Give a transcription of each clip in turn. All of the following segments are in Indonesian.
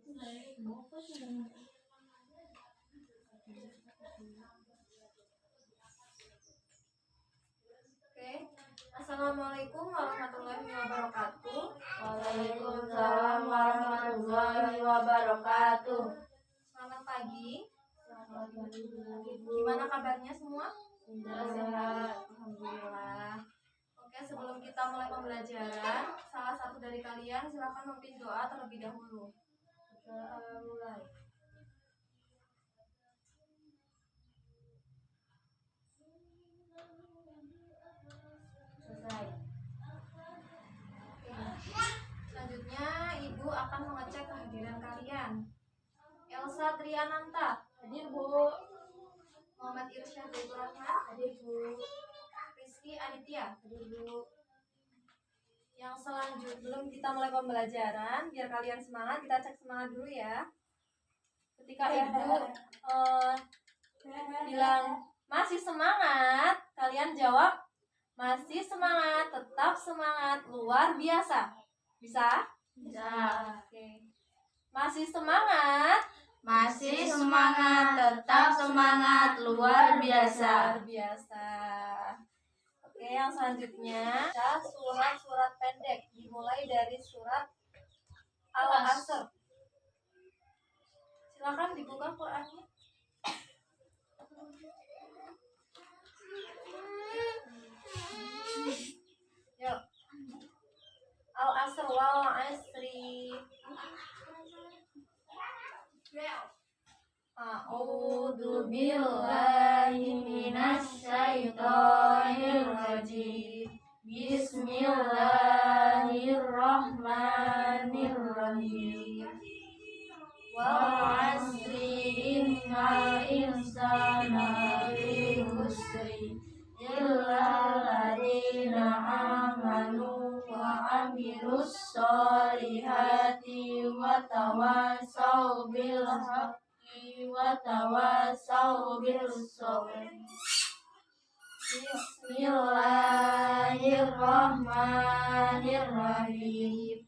Oke. Assalamualaikum warahmatullahi wabarakatuh. Waalaikumsalam warahmatullahi wabarakatuh. Selamat pagi. Gimana kabarnya semua? Sehat. Alhamdulillah. Oke, sebelum kita mulai pembelajaran, salah satu dari kalian silakan memimpin doa terlebih dahulu. Mulai. Selesai. Selanjutnya, Ibu akan mengecek kehadiran kalian. Elsa Triananta, Hadir, Bu. Muhammad Irsyad Zaitun Rahman, Hadir, Bu. Rizky Aditya. Hadir, Bu. Yang selanjutnya, belum kita mulai pembelajaran, biar kalian semangat, kita cek semangat dulu ya. Ketika Ibu bilang masih semangat, kalian jawab masih semangat, tetap semangat, luar biasa. Bisa? Bisa. Oke. Masih semangat, Masih semangat, tetap semangat, luar biasa. luar biasa. Oke, yang selanjutnya surat-surat pendek, dimulai dari surat Al-Asr. Silakan dibuka Qurannya. Yuk. Al-Asr wal asri. A'udzu billahi minasy syaithanir rajim. Bismillahirrahmanirrahim. Wal 'asri innal insana lafi khusri illa alladziina aamanu wa 'amilus sholihati wa tawassaw bil haqqi wa tawassaw bis sabr. Bismillahirrahmanirrahim.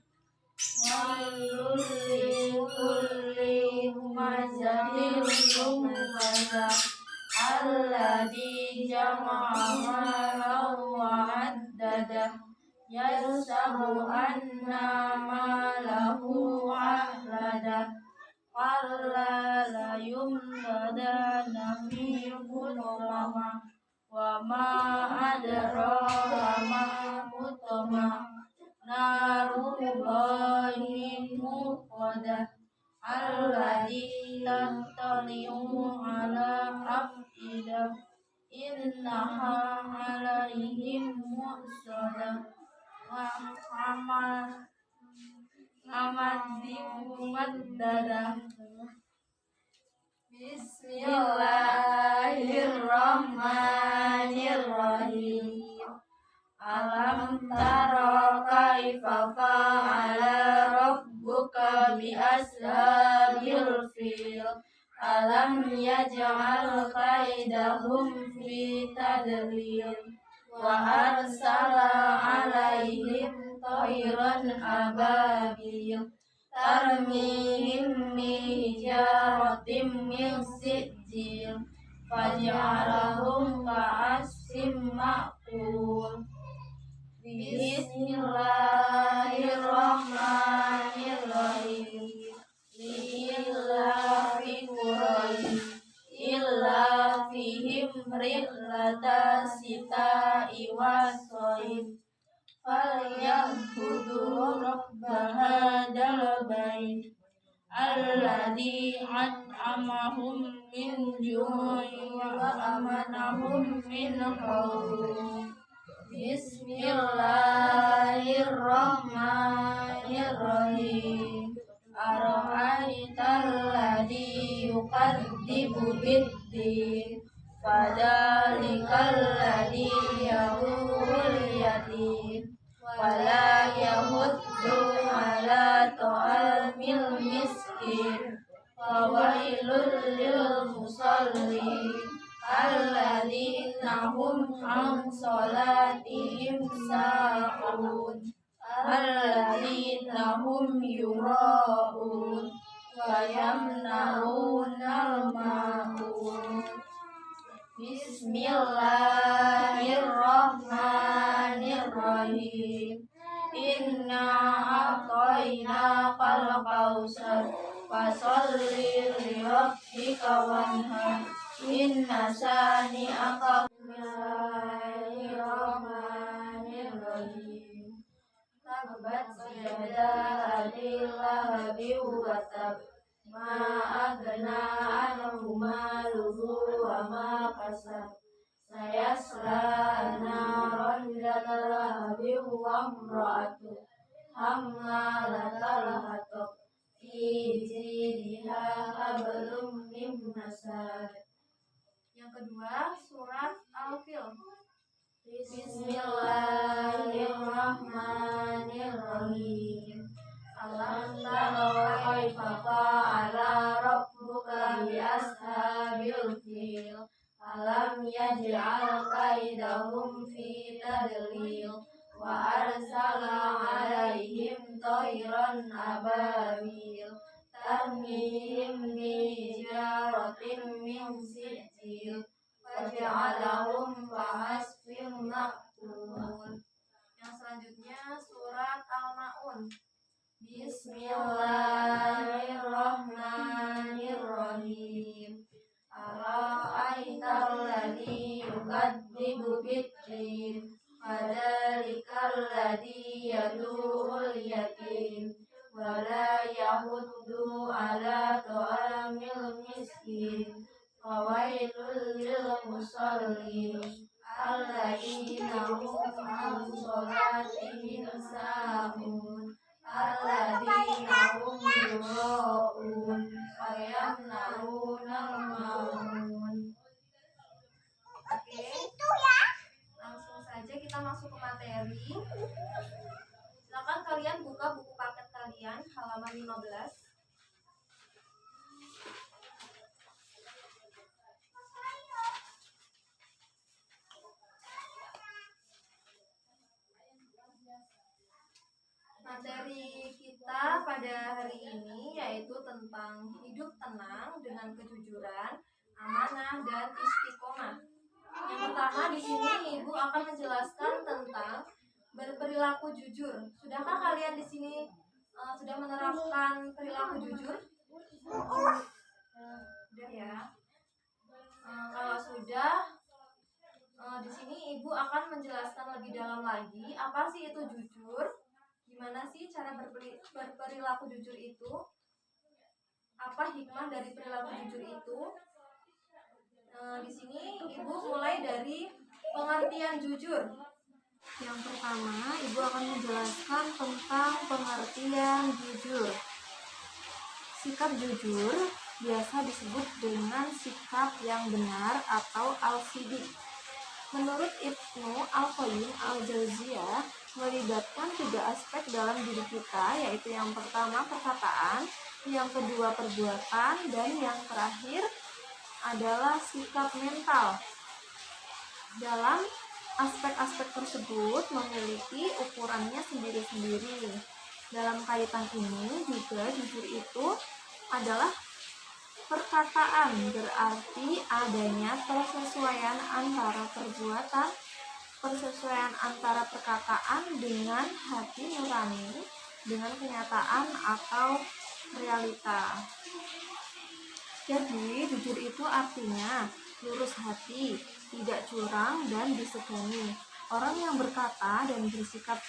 Wailul likulli humazatin lumazah alladzi jama'a malan wa 'addadah yahsabu anna malahu akhladah kalla la yumladanna fi hutamah wa ma adraka ma hutamah narullahi muqadah alladzi tattali'u ala afidah innaha alaihim mu'sadah wa amaddimumaddadah. Bismillahirrahmanirrahim. Alam tara kaifa fa'ala rabbuka bi ashabil fil. Alam yaj'al kaidahum fi tadlil wa arsala 'alaihim tayran ababil tarmihim bi hijaratin min sijil faj'alahum ka'asfin ma'kul. Bismillahirrahmanirrahim. Lillahi Quraish illa fihim rihlata sita'i was-saif falyabudu rabba hadzal bait alladzi at'amahum min ju'in wa amanahum min khauf. Bismillahirrahmanirrahim. Ara'aital ladzi yukadzibu bid-din fadzalikal ladzi yadhurul yatim wala yahuddu ala ta'amil miskin fawailul lil musallin alladzina hum an salatihim sahun alladzina hum yura'un yamna'unal ma'un. Bismillahirrahmanirrahim. Inna a'tainakal kautsar fasholli li rabbika wanhar. Inna syani'aka. Bismillahirrahmanirrahim. Tabbat yada abi lahabin wa tab. Ma agna anhu maluhu wa ma kasab. Sayasla naran dzata lahabin wa imra'atuhu hammalatal hatab. Fi jidha hablum min masad. Yang kedua, surat Al-Fil. Bismillahirrahmanirrahim. Alam tara kaifa fa'ala rabbuka bi ashabil fil. Alam yaj'al kaidahum fi tadlil. Wa arsala 'alaihim tayran ababil. Tarmihim bi hijaratin min sijil. Faj'alahum ka'asfin ma'kul. Yang selanjutnya surat Al-Ma'un. Bismillahirrahmanirrahim. Ara'aital ladzi yukadzibu bid-din. Fadzalikal ladzi yad'ul yatim. Wa la yahuddu 'ala ta'amil miskin. Fawailul lil musallin. Alladzina hum an sholatihim sahun. Alladzina hum yura'un. Wa yamna'unal ma'un. Oke, langsung saja kita masuk ke materi. Silakan kalian buka buku paket kalian halaman 15. Materi kita pada hari ini yaitu tentang hidup tenang dengan kejujuran, amanah, dan istiqomah. Yang pertama di sini Ibu akan menjelaskan tentang berperilaku jujur. Sudahkah kalian di sini sudah menerapkan perilaku jujur? Sudah ya. Kalau sudah, di sini Ibu akan menjelaskan lebih dalam lagi apa sih itu jujur. Gimana sih cara berperilaku jujur itu? Apa hikmah dari perilaku jujur itu? Di sini Ibu mulai dari pengertian jujur. Yang pertama, Ibu akan menjelaskan tentang pengertian jujur. Sikap jujur biasa disebut dengan sikap yang benar atau al-siddiq. Menurut Ibnu Al-Qayyim Al-Jauziyah, melibatkan 3 aspek dalam diri kita, yaitu yang pertama perkataan, yang kedua perbuatan, dan yang terakhir adalah sikap mental. Dalam aspek-aspek tersebut memiliki ukurannya sendiri-sendiri. Dalam kaitan ini juga jujur itu adalah perkataan, berarti adanya persesuaian antara perbuatan, persesuaian antara perkataan dengan hati nurani, dengan kenyataan atau realita. Jadi, jujur itu artinya lurus hati, tidak curang dan disegani. Orang yang berkata dan bersikap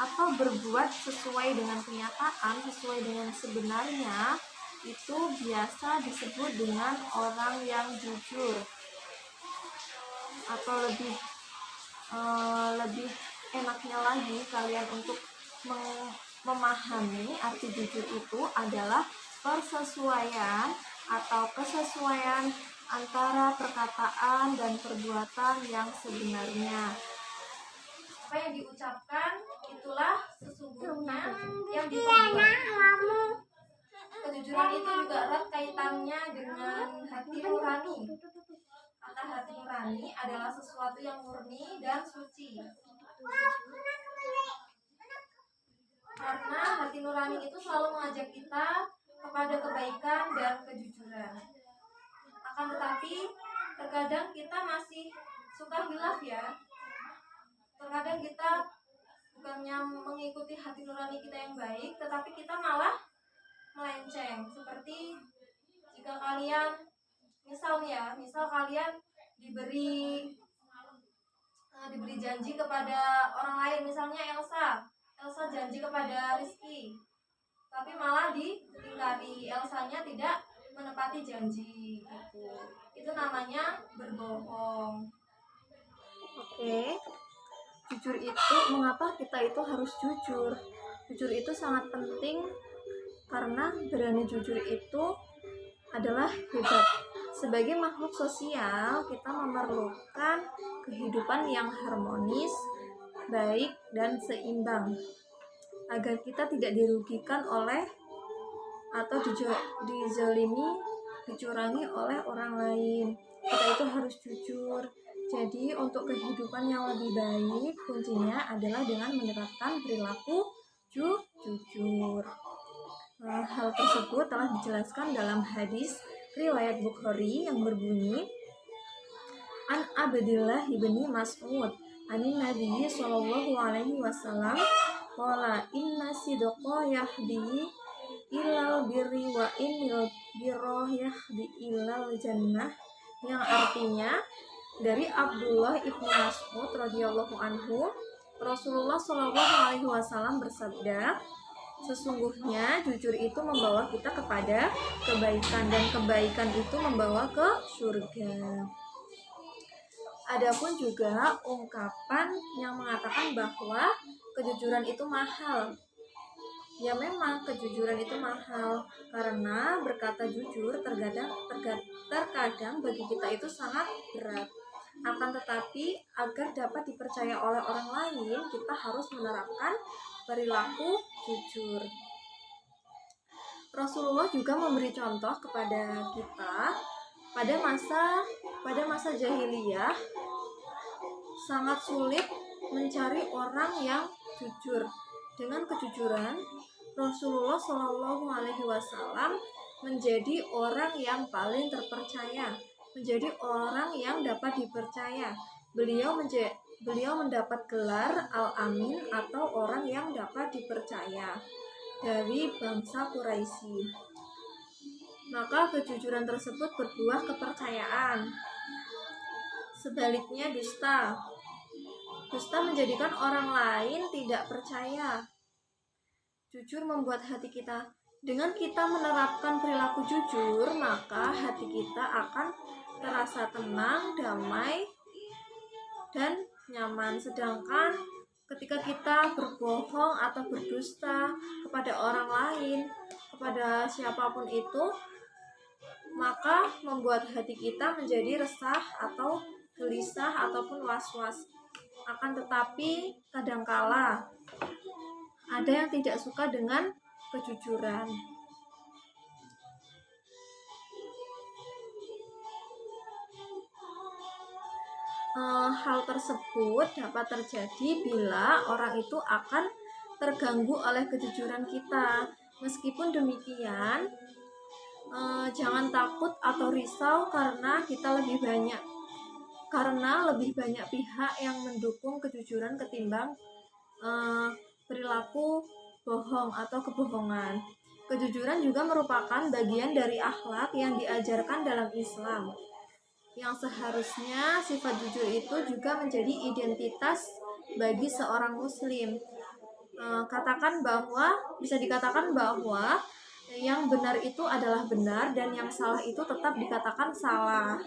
atau berbuat sesuai dengan kenyataan, sesuai dengan sebenarnya, itu biasa disebut dengan orang yang jujur. Atau lebih enaknya lagi kalian untuk memahami arti jujur itu adalah persesuaian atau kesesuaian antara perkataan dan perbuatan yang sebenarnya. Apa yang diucapkan itulah sesungguhnya yang diperbuat. Kejujuran itu juga erat kaitannya dengan hati nurani. Kata hati nurani adalah sesuatu yang murni dan suci. Karena hati nurani itu selalu mengajak kita kepada kebaikan dan kejujuran. Akan tetapi terkadang kita masih suka hilaf ya. Terkadang kita bukannya mengikuti hati nurani kita yang baik, tetapi kita malah melenceng. Seperti jika kalian misal kalian diberi janji kepada orang lain, misalnya Elsa janji kepada Rizky, tapi malah diingkari, Elsanya tidak menepati janji gitu. Itu namanya berbohong. Oke. Jujur itu, mengapa kita itu harus jujur? Jujur itu sangat penting karena berani jujur itu adalah hebat. Sebagai makhluk sosial, kita memerlukan kehidupan yang harmonis, baik, dan seimbang agar kita tidak dirugikan oleh atau dizalimi, dicurangi oleh orang lain. Kita itu harus jujur. Jadi untuk kehidupan yang lebih baik, kuncinya adalah dengan menerapkan perilaku jujur. Hal tersebut telah dijelaskan dalam hadis riwayat Bukhari yang berbunyi, An Abdillah ibni Mas'ud anin Nabi sallallahu alaihi wasallam qala inna sidqa yahdi ilal birri wa innal birra yahdi ilal jannah, yang artinya dari Abdullah ibnu Mas'ud radhiyallahu anhu, Rasulullah sallallahu alaihi wasallam bersabda, sesungguhnya jujur itu membawa kita kepada kebaikan dan kebaikan itu membawa ke surga. Adapun juga ungkapan yang mengatakan bahwa kejujuran itu mahal. Ya memang kejujuran itu mahal karena berkata jujur terkadang bagi kita itu sangat berat. Akan tetapi agar dapat dipercaya oleh orang lain, kita harus menerapkan perilaku jujur. Rasulullah juga memberi contoh kepada kita pada masa jahiliyah sangat sulit mencari orang yang jujur. Dengan kejujuran, Rasulullah Shallallahu Alaihi Wasallam menjadi orang yang paling terpercaya, menjadi orang yang dapat dipercaya. Beliau mendapat gelar Al-Amin atau orang yang dapat dipercaya dari bangsa Quraisy. Maka kejujuran tersebut berbuah kepercayaan. Sebaliknya dusta menjadikan orang lain tidak percaya. Jujur membuat hati kita, dengan kita menerapkan perilaku jujur, maka hati kita akan terasa tenang, damai, dan nyaman. Sedangkan ketika kita berbohong atau berdusta kepada orang lain, kepada siapapun itu, maka membuat hati kita menjadi resah atau gelisah ataupun was-was. Akan tetapi kadangkala ada yang tidak suka dengan kejujuran. Hal tersebut dapat terjadi bila orang itu akan terganggu oleh kejujuran kita. Meskipun demikian, jangan takut atau risau karena lebih banyak pihak yang mendukung kejujuran ketimbang perilaku bohong atau kebohongan. Kejujuran juga merupakan bagian dari akhlak yang diajarkan dalam Islam, yang seharusnya sifat jujur itu juga menjadi identitas bagi seorang muslim. Bisa dikatakan bahwa yang benar itu adalah benar dan yang salah itu tetap dikatakan salah.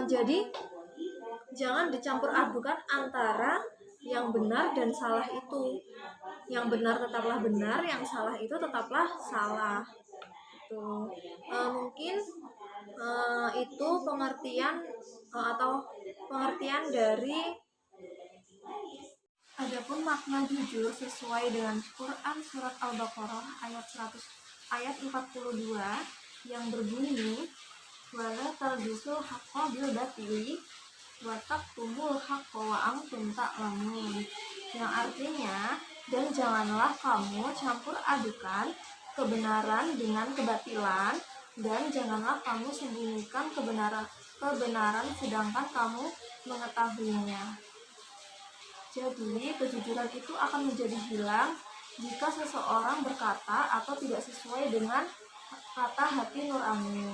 Jadi jangan dicampur adukan antara yang benar dan salah itu. Yang benar tetaplah benar, yang salah itu tetaplah salah. Mungkin itu pengertian dari adapun makna jujur sesuai dengan Quran surat Al-Baqarah ayat 42 yang berbunyi, wala talbisul haqqa bil batili wa taktumul haqqa wa antum ta'lamun, yang artinya, dan janganlah kamu campur adukan kebenaran dengan kebatilan, dan janganlah kamu sembunyikan kebenaran sedangkan kamu mengetahuinya. Jadi, kejujuran itu akan menjadi hilang jika seseorang berkata atau tidak sesuai dengan kata hati nurani,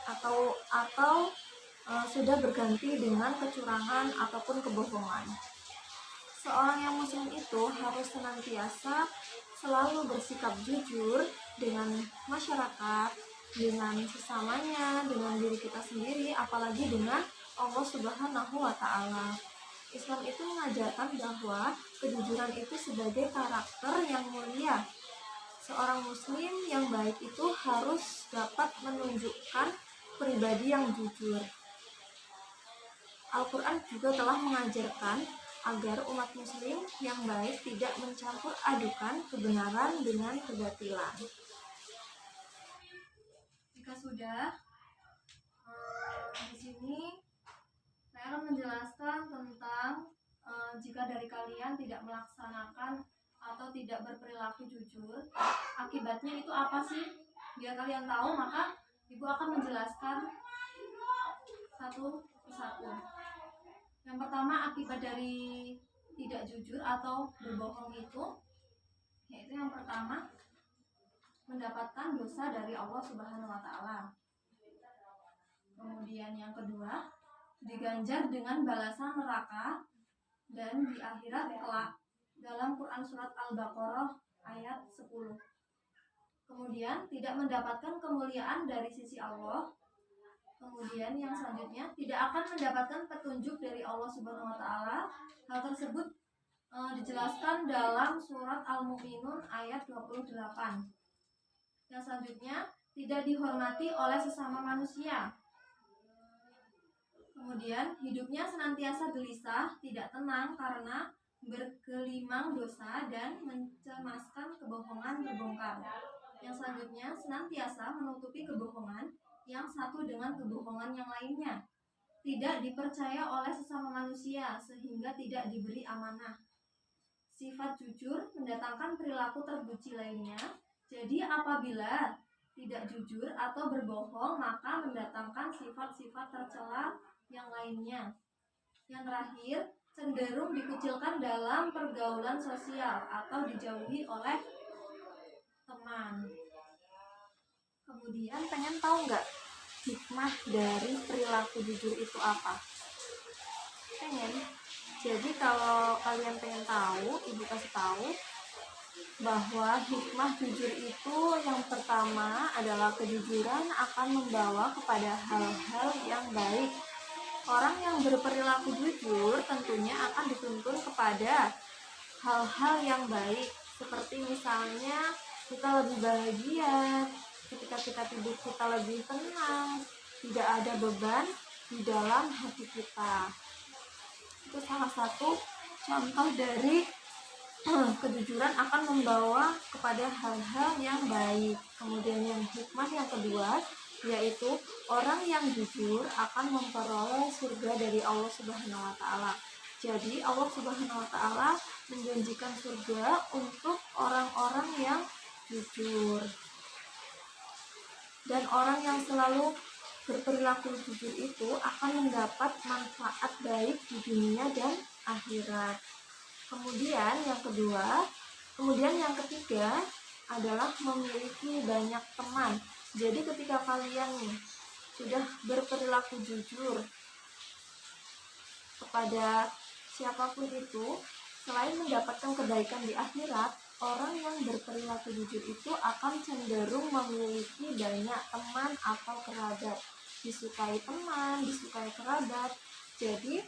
atau sudah berganti dengan kecurangan ataupun kebohongan. Seorang yang muslim itu harus senantiasa selalu bersikap jujur dengan masyarakat, dengan sesamanya, dengan diri kita sendiri, apalagi dengan Allah Subhanahu wa Ta'ala. Islam itu mengajarkan bahwa kejujuran itu sebagai karakter yang mulia. Seorang muslim yang baik itu harus dapat menunjukkan pribadi yang jujur. Al-Quran juga telah mengajarkan agar umat muslim yang baik tidak mencampur adukan kebenaran dengan kebatilan. Jika sudah, di sini saya akan menjelaskan tentang jika dari kalian tidak melaksanakan atau tidak berperilaku jujur, akibatnya itu apa sih? Biar kalian tahu, maka Ibu akan menjelaskan satu persatu. Yang pertama, akibat dari tidak jujur atau berbohong itu, yaitu yang pertama, mendapatkan dosa dari Allah Subhanahu wa Ta'ala. Kemudian yang kedua, diganjar dengan balasan neraka dan di akhirat kelak, dalam Quran surat Al-Baqarah ayat 10. Kemudian tidak mendapatkan kemuliaan dari sisi Allah. Kemudian yang selanjutnya, tidak akan mendapatkan petunjuk dari Allah Subhanahu wa Ta'ala. Hal tersebut dijelaskan dalam surat Al-Mu'minun ayat 28. Yang selanjutnya, tidak dihormati oleh sesama manusia. Kemudian hidupnya senantiasa gelisah, tidak tenang karena bergelimang dosa dan mencemaskan kebohongan terbongkar. Yang selanjutnya, senantiasa menutupi kebohongan yang satu dengan kebohongan yang lainnya. Tidak dipercaya oleh sesama manusia sehingga tidak diberi amanah. Sifat jujur mendatangkan perilaku terpuji lainnya. Jadi apabila tidak jujur atau berbohong, maka mendatangkan sifat-sifat tercela yang lainnya. Yang terakhir, cenderung dikucilkan dalam pergaulan sosial atau dijauhi oleh teman. Kemudian pengen tahu nggak hikmah dari perilaku jujur itu apa? Pengen? Jadi kalau kalian pengen tahu, Ibu kasih tahu bahwa hikmah jujur itu yang pertama adalah kejujuran akan membawa kepada hal-hal yang baik. Orang yang berperilaku jujur tentunya akan dituntun kepada hal-hal yang baik, seperti misalnya kita lebih bahagia, ketika kita tidur kita lebih tenang, tidak ada beban di dalam hati kita. Itu salah satu contoh dari kejujuran akan membawa kepada hal-hal yang baik. Kemudian yang hikmah yang kedua, yaitu orang yang jujur akan memperoleh surga dari Allah Subhanahu wa Ta'ala. Jadi Allah Subhanahu wa Ta'ala menjanjikan surga untuk orang-orang yang jujur. Dan orang yang selalu berperilaku jujur itu akan mendapat manfaat baik di dunia dan akhirat. Kemudian yang ketiga adalah memiliki banyak teman. Jadi ketika kalian sudah berperilaku jujur kepada siapapun itu, selain mendapatkan kebaikan di akhirat, orang yang berperilaku jujur itu akan cenderung memiliki banyak teman atau kerabat. Disukai teman, disukai kerabat. Jadi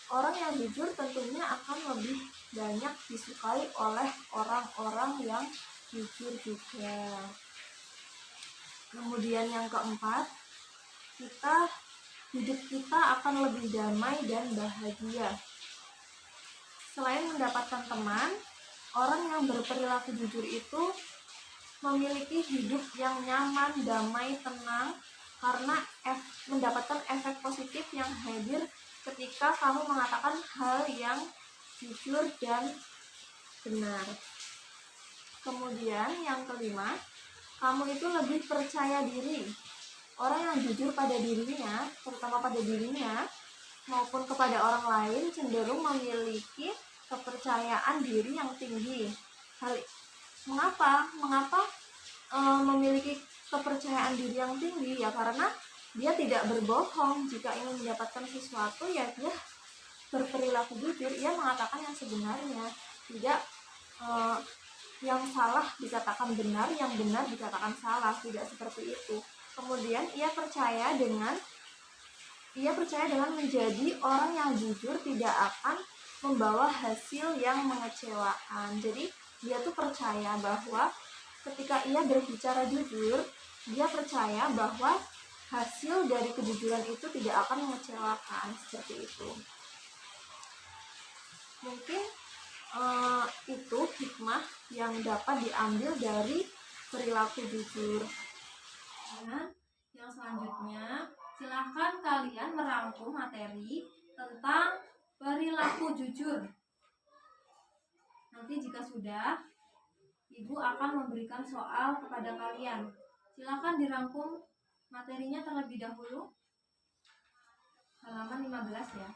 orang yang jujur tentunya akan lebih banyak disukai oleh orang-orang yang jujur juga. Kemudian yang keempat, hidup kita akan lebih damai dan bahagia. Selain mendapatkan teman, orang yang berperilaku jujur itu memiliki hidup yang nyaman, damai, tenang, karena mendapatkan efek positif yang hebat ketika kamu mengatakan hal yang jujur dan benar. Kemudian yang kelima, kamu itu lebih percaya diri. Orang yang jujur pada dirinya, terutama pada dirinya maupun kepada orang lain, cenderung memiliki kepercayaan diri yang tinggi. Mengapa memiliki kepercayaan diri yang tinggi? Ya karena dia tidak berbohong. Jika ingin mendapatkan sesuatu, ya dia berperilaku jujur, ia mengatakan yang sebenarnya, tidak yang salah dikatakan benar, yang benar dikatakan salah, tidak seperti itu. Kemudian ia percaya dengan menjadi orang yang jujur tidak akan membawa hasil yang mengecewakan. Jadi dia tuh percaya bahwa ketika ia berbicara jujur, dia percaya bahwa hasil dari kejujuran itu tidak akan mengecewakan, seperti itu. Mungkin itu hikmah yang dapat diambil dari perilaku jujur. Nah, yang selanjutnya, silakan kalian merangkum materi tentang perilaku jujur. Nanti jika sudah, Ibu akan memberikan soal kepada kalian. Silakan dirangkum materinya terlebih dahulu. Halaman 15 ya.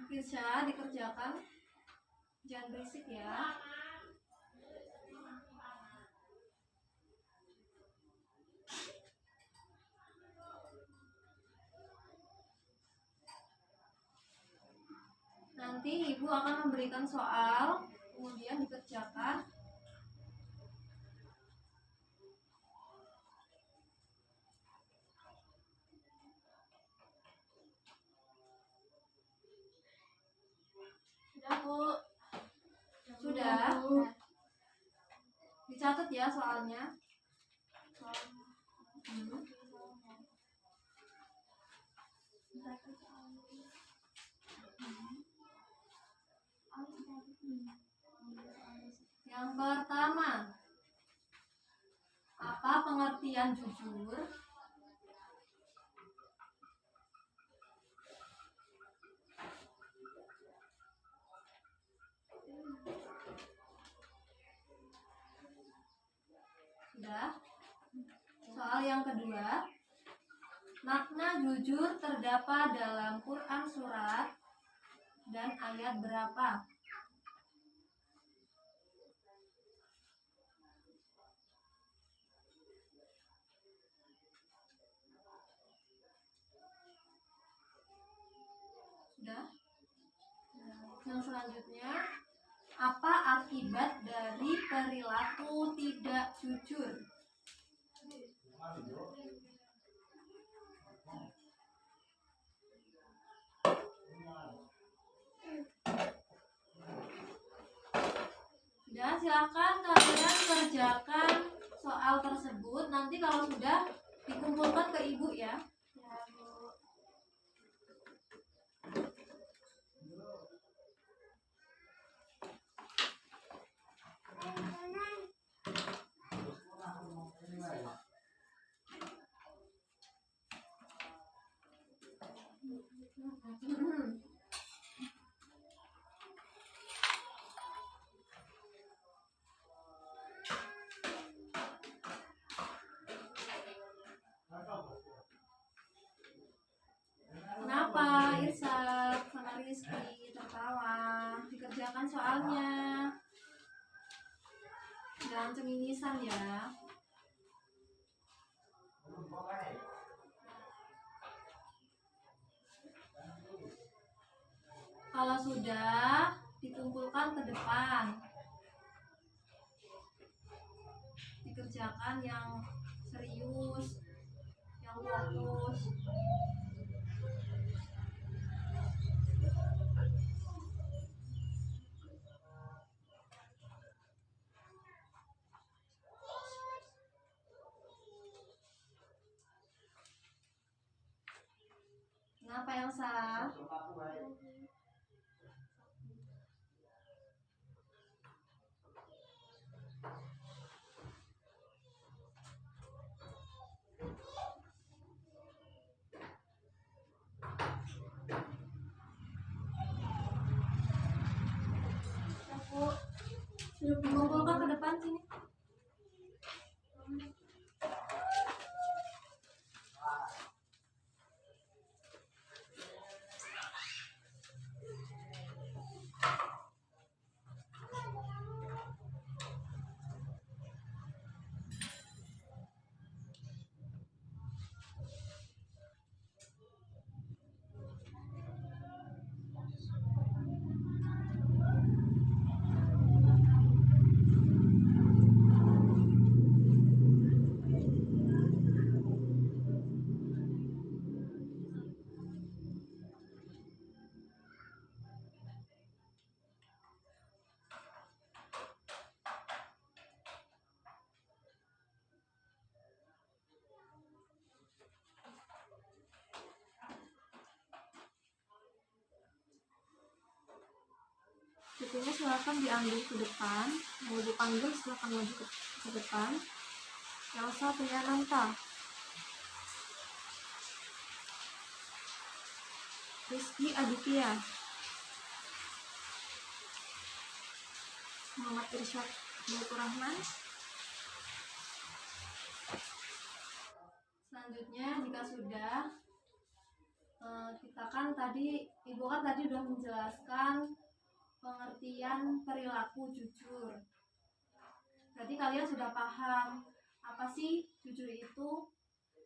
Bisa dikerjakan, jangan berisik ya. Nanti Ibu akan memberikan soal, kemudian dikerjakan. Sudah, Bu? Sudah? Dicatat ya soalnya. Yang pertama, apa pengertian jujur? Sudah? Soal yang kedua, makna jujur terdapat dalam Quran surat dan ayat berapa? Sudah? Yang selanjutnya, apa akibat dari perilaku tidak jujur? Sudah, silakan kalian kerjakan soal tersebut. Nanti kalau sudah dikumpulkan ke Ibu ya. Kenapa Irsyad sama Rizky tertawa? Dikerjakan soalnya. Jangan cengingisan ya. Kalau sudah, dikumpulkan ke depan. Dikerjakan yang serius, yang fokus. Kenapa Elsa? Aku dikumpulkan ke depan sini. Bukunya silakan diambil ke depan. Mau dipanggil silakan maju ke depan. Elsa Priyananta, Rizky Aditya, Muhammad Irsyad Baitur Rahman. Selanjutnya jika sudah, kita kan tadi, Ibu kan tadi sudah menjelaskan pengertian perilaku jujur. Berarti kalian sudah paham apa sih jujur itu,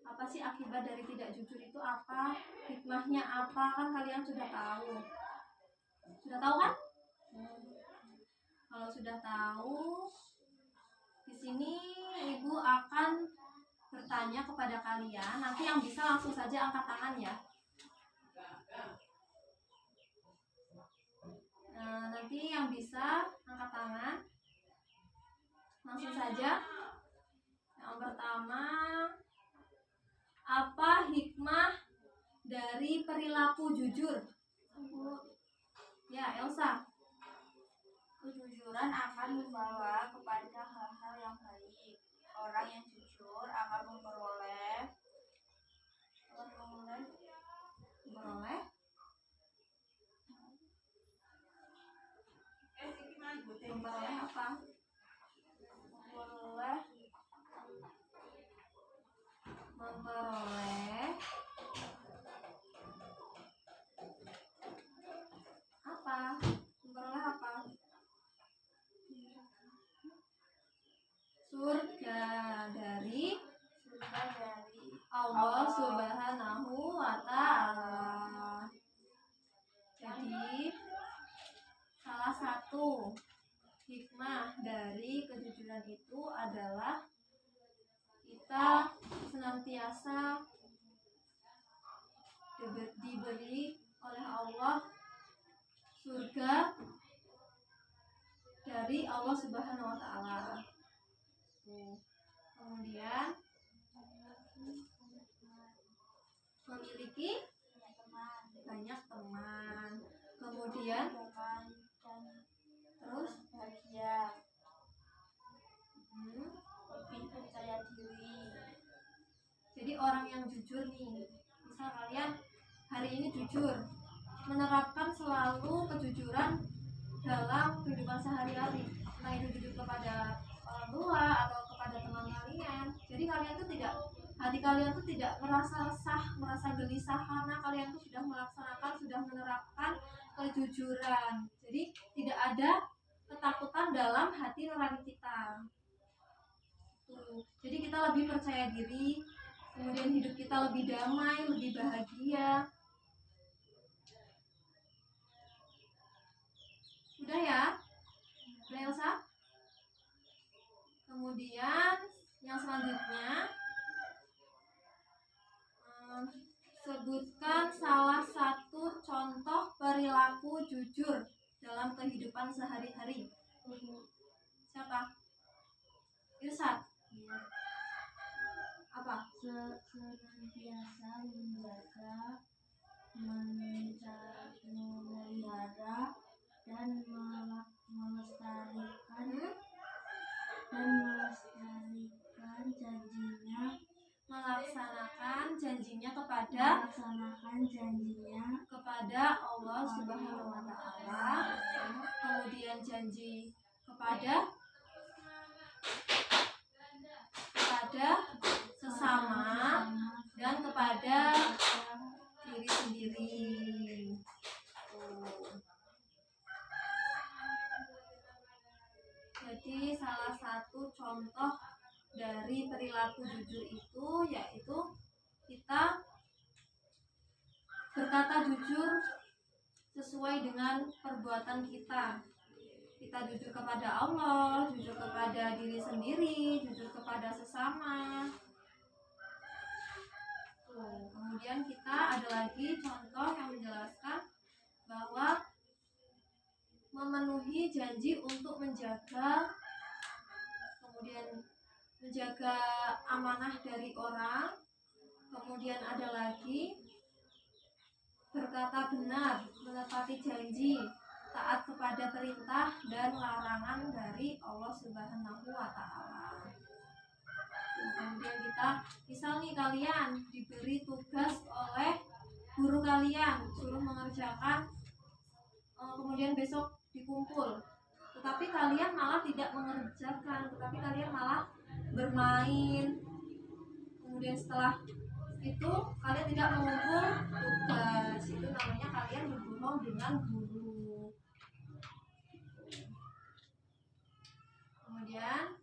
apa sih akibat dari tidak jujur itu apa, hikmahnya apa, kan kalian sudah tahu. Sudah tahu kan? Kalau sudah tahu, di sini Ibu akan bertanya kepada kalian. Nanti yang bisa langsung saja angkat tangan ya. Nanti yang bisa angkat tangan langsung saja. Yang pertama, apa hikmah dari perilaku jujur? Ya, Elsa. Kejujuran akan membawa kepada hal-hal yang baik. Orang yang jujur akan memperoleh apa? Memperoleh apa? Memperoleh apa? Surga dari Allah Subhanahu wa Ta'ala. Jadi salah satu hikmah dari kejujuran itu adalah kita senantiasa diberi oleh Allah surga dari Allah Subhanahu wa Ta'ala. Kemudian memiliki banyak teman. Kemudian terus bahagia, lebih percaya diri. Jadi orang yang jujur nih, misal kalian hari ini jujur, menerapkan selalu kejujuran dalam kehidupan sehari-hari, entah itu jujur kepada orang tua atau kepada teman kalian. Jadi kalian tuh tidak, hati kalian tuh tidak merasa resah, merasa gelisah karena kalian tuh sudah melaksanakan, sudah menerapkan kejujuran. Jadi tidak ada ketakutan dalam hati nurani kita. Jadi kita lebih percaya diri, kemudian hidup kita lebih damai, lebih bahagia. Udah ya? Udah Elsa? Kemudian yang selanjutnya senantiasa menjaga, memelihara, dan melestarikan janjinya melaksanakan janjinya kepada Allah Subhanahu wa Ta'ala, kemudian janji kepada sesama dan kepada diri sendiri. Jadi salah satu contoh dari perilaku jujur itu yaitu kita berkata jujur sesuai dengan perbuatan kita. Kita jujur kepada Allah, jujur kepada diri sendiri, jujur kepada sesama. Kemudian kita ada lagi contoh yang menjelaskan bahwa memenuhi janji untuk menjaga amanah dari orang. Kemudian ada lagi berkata benar, menepati janji, taat kepada perintah dan larangan dari Allah Subhanahu wa Ta'ala. Kemudian kita, misal nih kalian diberi tugas oleh guru kalian, suruh mengerjakan, kemudian besok dikumpul, tetapi kalian malah tidak mengerjakan, tetapi kalian malah bermain. Kemudian setelah itu kalian tidak mengumpul tugas, itu namanya kalian berbohong dengan guru. Kemudian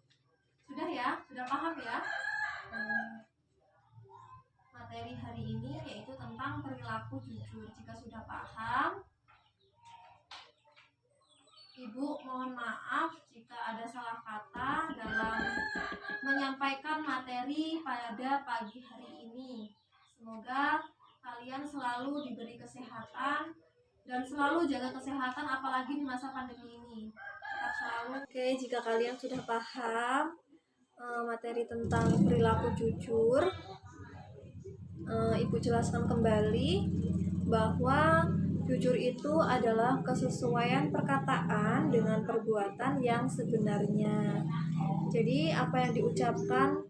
sudah paham ya materi hari ini, yaitu tentang perilaku jujur. Jika sudah paham, Ibu mohon maaf jika ada salah kata dalam menyampaikan materi pada pagi hari ini. Semoga kalian selalu diberi kesehatan dan selalu jaga kesehatan, apalagi di masa pandemi ini. Tetap selalu. Oke, jika kalian sudah paham materi tentang perilaku jujur, Ibu jelaskan kembali bahwa jujur itu adalah kesesuaian perkataan dengan perbuatan yang sebenarnya. Jadi apa yang diucapkan,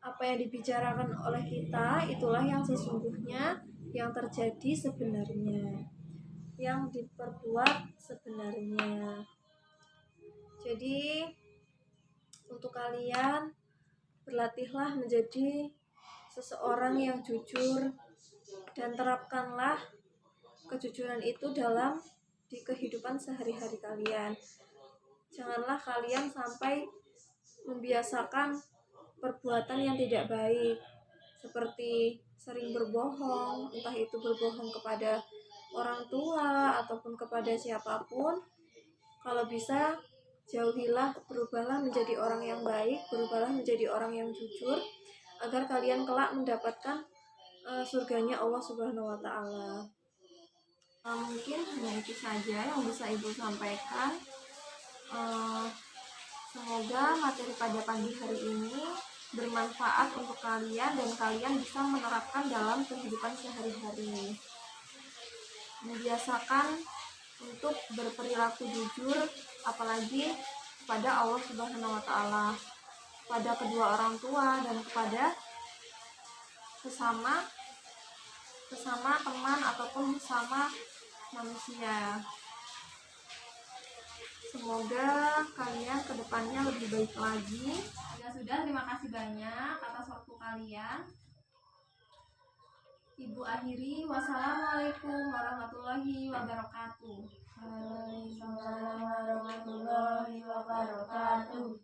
apa yang dibicarakan oleh kita, itulah yang sesungguhnya yang terjadi sebenarnya, yang diperbuat sebenarnya. Jadi untuk kalian, berlatihlah menjadi seseorang yang jujur dan terapkanlah kejujuran itu dalam di kehidupan sehari-hari kalian. Janganlah kalian sampai membiasakan perbuatan yang tidak baik, seperti sering berbohong, entah itu berbohong kepada orang tua ataupun kepada siapapun. Kalau bisa, jauhilah, berubahlah menjadi orang yang baik, berubahlah menjadi orang yang jujur, agar kalian kelak mendapatkan surganya Allah Subhanahu wa Ta'ala. Mungkin hanya itu saja yang bisa Ibu sampaikan. Semoga materi pada pagi hari ini bermanfaat untuk kalian dan kalian bisa menerapkan dalam kehidupan sehari-hari. Membiasakan untuk berperilaku jujur, apalagi kepada Allah Subhanahu wa Ta'ala, kepada kedua orang tua dan kepada sesama teman ataupun sesama manusia. Semoga kalian kedepannya lebih baik lagi. Sudah, terima kasih banyak atas waktu kalian. Ibu akhiri, wassalamualaikum warahmatullahi wabarakatuh. Waalaikumsalam warahmatullahi wabarakatuh.